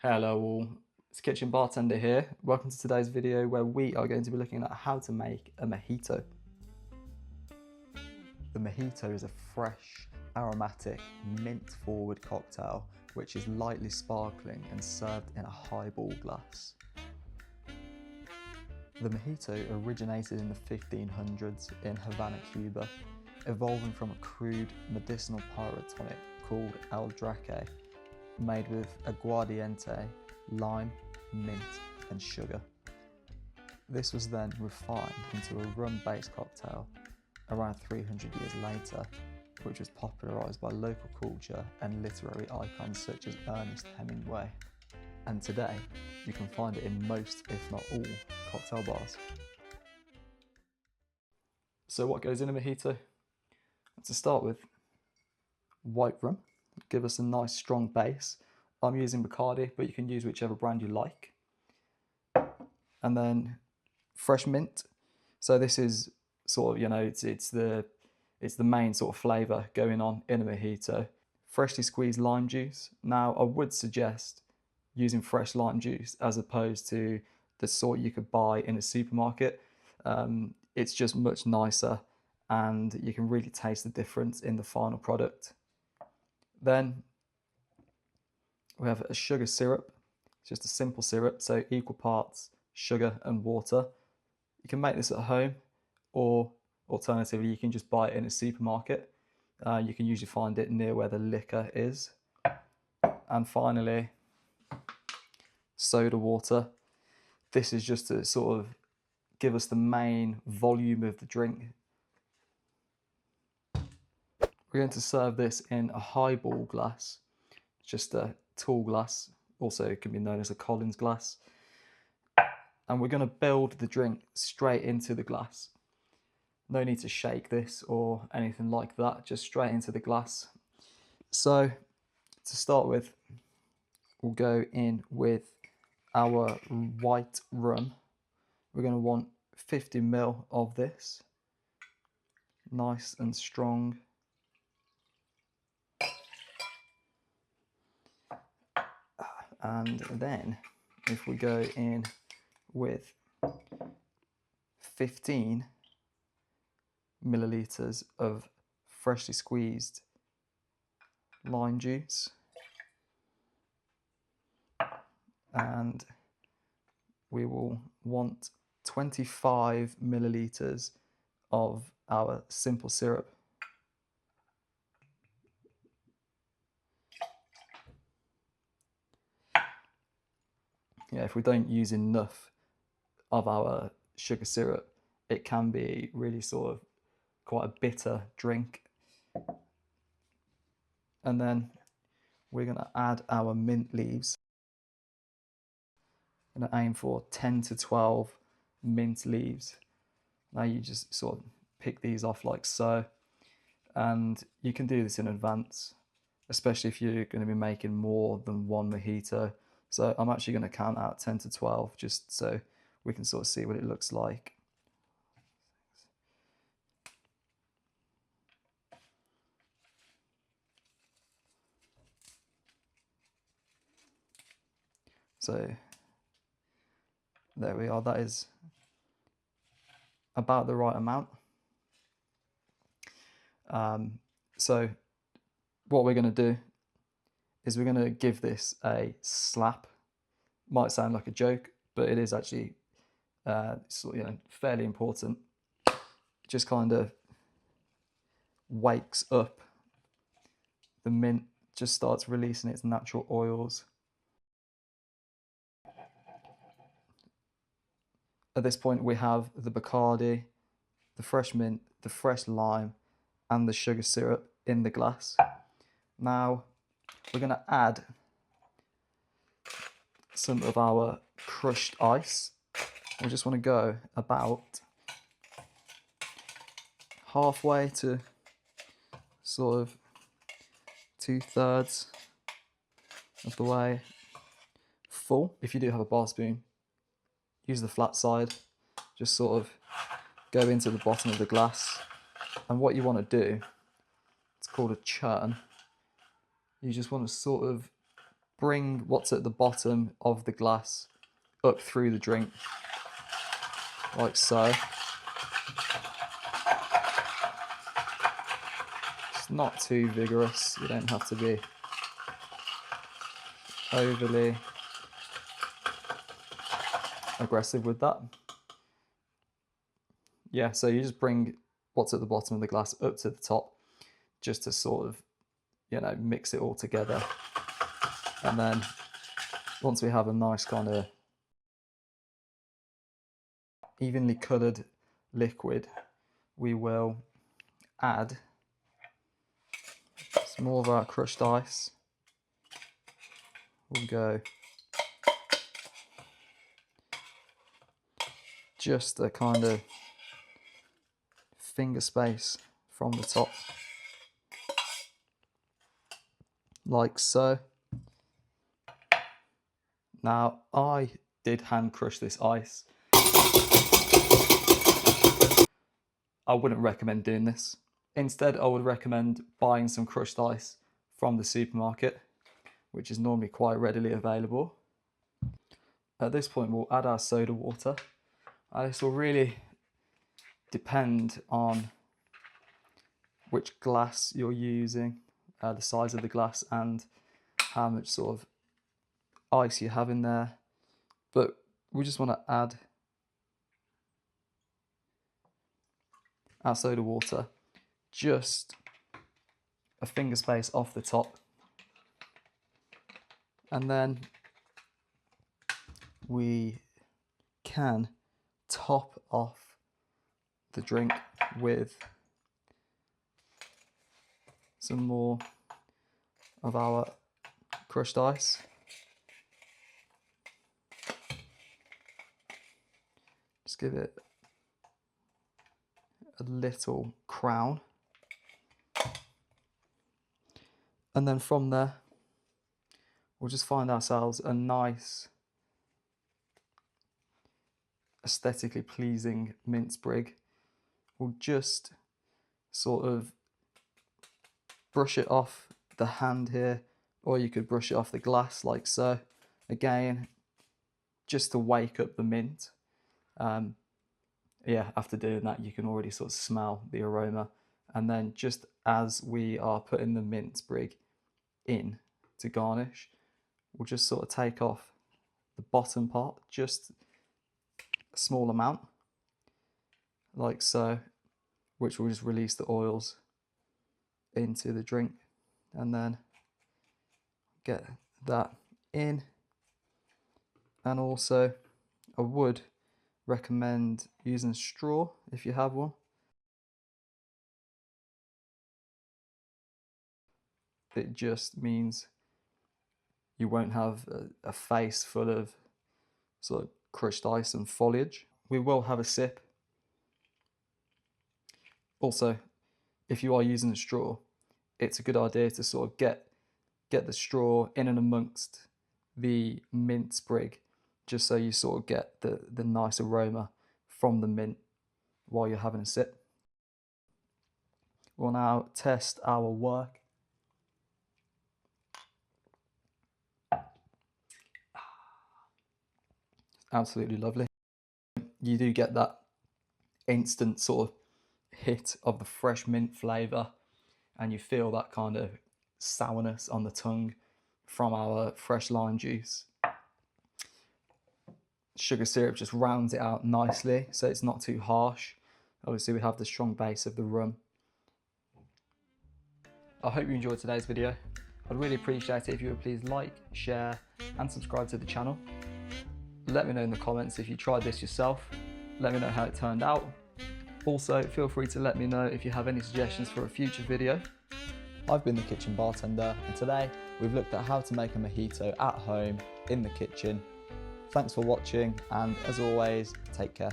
Hello all, it's Kitchen Bartender here. Welcome to today's video where we are going to be looking at how to make a mojito. The mojito is a fresh, aromatic, mint-forward cocktail which is lightly sparkling and served in a highball glass. The mojito originated in the 1500s in Havana, Cuba, evolving from a crude medicinal pyrotonic called El Draque, made with aguardiente, lime, mint and sugar. This was then refined into a rum-based cocktail around 300 years later, which was popularised by local culture and literary icons such as Ernest Hemingway. And today, you can find it in most, if not all, cocktail bars. So what goes in a mojito? To start with, white rum. Give us a nice strong base. I'm using Bacardi, but you can use whichever brand you like. And then fresh mint. So this is sort of, it's the main sort of flavour going on in a mojito. Freshly squeezed lime juice. Now I would suggest using fresh lime juice as opposed to the sort you could buy in a supermarket. It's just much nicer and you can really taste the difference in the final product. Then we have a sugar syrup. It's just a simple syrup, so equal parts sugar and water. You can make this at home, or alternatively you can just buy it in a supermarket. You can usually find it near where the liquor is. And finally, soda water. This is just to sort of give us the main volume of the drink. We're going to serve this in a highball glass, just a tall glass, also can be known as a Collins glass. And we're going to build the drink straight into the glass. No need to shake this or anything like that, just straight into the glass. So to start with, we'll go in with our white rum. We're going to want 50 ml of this, nice and strong. And then if we go in with 15 milliliters of freshly squeezed lime juice, and we will want 25 milliliters of our simple syrup. Yeah, if we don't use enough of our sugar syrup, it can be really sort of quite a bitter drink. And then we're going to add our mint leaves. I'm going to aim for 10 to 12 mint leaves. Now you just sort of pick these off like so, and you can do this in advance, especially if you're going to be making more than one mojito. So I'm actually going to count out 10 to 12 just so we can sort of see what it looks like. So there we are, that is about the right amount. So what we're going to do is we're going to give this a slap. Might sound like a joke, but it is actually fairly important. Just kind of wakes up the mint, just starts releasing its natural oils. At this point we have the Bacardi, the fresh mint, the fresh lime and the sugar syrup in the glass. Now we're going to add some of our crushed ice. We just want to go about halfway to sort of 2/3 of the way full. If you do have a bar spoon, use the flat side, just sort of go into the bottom of the glass. And what you want to do, it's called a churn. You just want to sort of bring what's at the bottom of the glass up through the drink, like so. It's not too vigorous, you don't have to be overly aggressive with that. Yeah, so you just bring what's at the bottom of the glass up to the top, just to sort of, you know, mix it all together. And then once we have a nice kind of evenly coloured liquid, we will add some more of our crushed ice. We'll go just a kind of finger space from the top, like so. Now, I did hand crush this ice. I wouldn't recommend doing this. Instead, I would recommend buying some crushed ice from the supermarket, which is normally quite readily available. At this point, we'll add our soda water. This will really depend on which glass you're using, the size of the glass, and how much sort of ice you have in there. But we just want to add our soda water just a finger space off the top, and then we can top off the drink with some more of our crushed ice. Just give it a little crown. And then from there, we'll just find ourselves a nice, aesthetically pleasing mint sprig. We'll just sort of brush it off the hand here, or you could brush it off the glass like so. Again, just to wake up the mint. Yeah, after doing that, you can already sort of smell the aroma. And then just as we are putting the mint sprig in to garnish, we'll just sort of take off the bottom part, just a small amount, like so, which will just release the oils into the drink. And then get that in. And also, I would recommend using a straw if you have one. It just means you won't have a face full of sort of crushed ice and foliage. We will have a sip. Also, if you are using a straw, it's a good idea to sort of get the straw in and amongst the mint sprig, just so you sort of get the nice aroma from the mint while you're having a sip. We'll now test our work. Absolutely lovely. You do get that instant sort of hit of the fresh mint flavour, and you feel that kind of sourness on the tongue from our fresh lime juice. Sugar syrup just rounds it out nicely, so it's not too harsh. Obviously, we have the strong base of the rum. I hope you enjoyed today's video. I'd really appreciate it if you would please like, share and subscribe to the channel. Let me know in the comments if you tried this yourself. Let me know how it turned out. Also, feel free to let me know if you have any suggestions for a future video. I've been the kitchen bartender, and today we've looked at how to make a mojito at home in the kitchen. Thanks for watching, and as always, take care.